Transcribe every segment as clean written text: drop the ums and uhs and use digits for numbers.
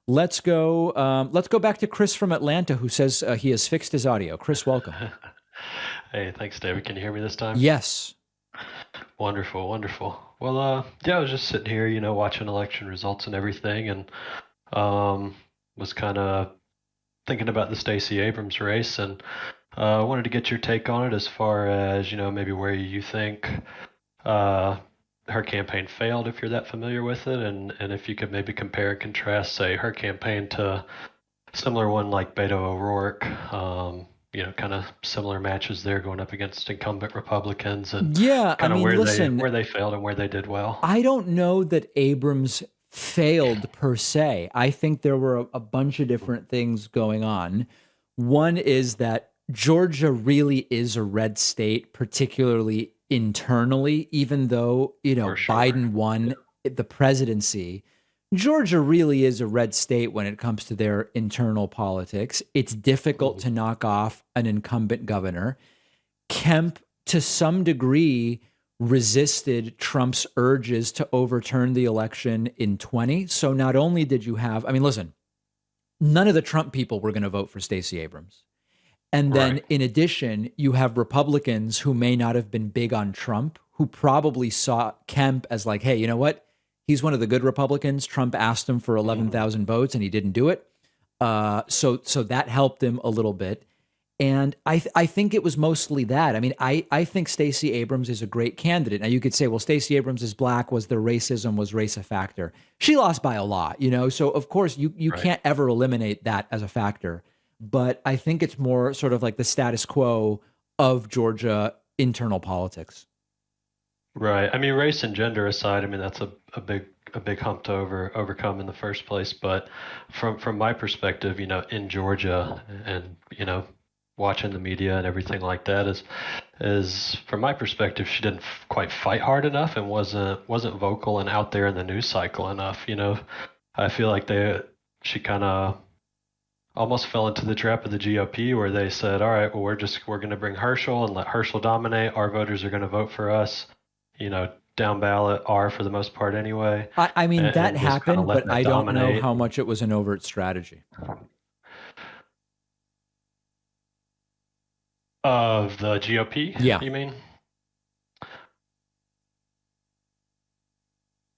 Let's go. Let's go back to Chris from Atlanta, who says he has fixed his audio. Chris, welcome. Hey, thanks, David. Can you hear me this time? Yes. Wonderful, wonderful. Well, yeah, I was just sitting here, watching election results and everything, and was kind of thinking about the Stacey Abrams race, and wanted to get your take on it as far as, maybe where you think uh, her campaign failed, if you're that familiar with it, and if you could maybe compare and contrast, say, her campaign to similar one like Beto O'Rourke, kind of similar matches there going up against incumbent Republicans, and Yeah. I kind of mean, listen, where they failed and where they did well. I don't know that Abrams failed per se. I think there were a bunch of different things going on. One is that Georgia really is a red state, particularly internally, even though, For sure. Biden won the presidency. Georgia really is a red state when it comes to their internal politics. It's difficult Mhm. to knock off an incumbent governor. Kemp, to some degree, resisted Trump's urges to overturn the election in 20. So not only did you have, I mean, listen, none of the Trump people were going to vote for Stacey Abrams. And then Right. in addition, you have Republicans who may not have been big on Trump, who probably saw Kemp as like, hey, you know what? He's one of the good Republicans. Trump asked him for Mhm. 11,000 votes and he didn't do it. So that helped him a little bit. And I think it was mostly that. I mean, I think Stacey Abrams is a great candidate. Now you could say, well, Stacey Abrams is black. Was there racism? Was race a factor? She lost by a lot, So of course you Right. can't ever eliminate that as a factor. But I think it's more sort of like the status quo of Georgia internal politics. Right. I mean, race and gender aside, I mean that's a big hump to overcome in the first place. But from my perspective, in Georgia, and watching the media and everything like that, is from my perspective, she didn't quite fight hard enough and wasn't vocal and out there in the news cycle enough. I feel like she kind of almost fell into the trap of the GOP, where they said, all right, well, we're going to bring Herschel and let Herschel dominate. Our voters are going to vote for us. Down ballot are for the most part anyway, I mean, that and just kind of happened, let but that I don't know dominate. how much it was an overt strategy. Of the GOP, Yeah. you mean?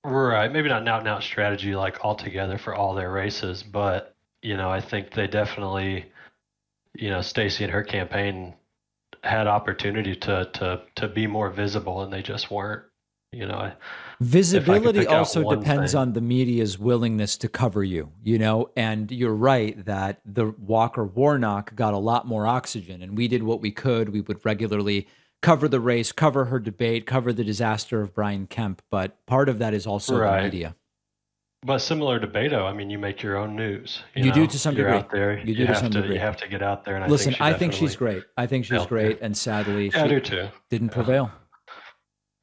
Right, maybe not an out and out strategy like altogether for all their races, but I think they definitely, Stacey and her campaign had opportunity to be more visible, and they just weren't. If I could Visibility pick out also one depends thing. on the media's willingness to cover you, and you're right that the Walker Warnock got a lot more oxygen, and we did what we could. We would regularly cover the race, cover her debate, cover the disaster of Brian Kemp, but part of that is also the Right. media. But similar to Beto, I mean, you make your own news. You do to some You're degree. out there. You You do to have some to you degree. have to get out there, and I think Listen, she I think she's definitely great. I think she's nailed there. great, and sadly, Yeah, I she do too. didn't Yeah. prevail.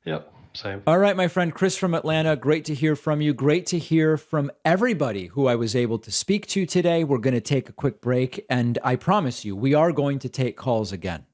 Yep. Same. All right, my friend Chris from Atlanta, great to hear from you. Great to hear from everybody who I was able to speak to today. We're going to take a quick break, and I promise you, we are going to take calls again.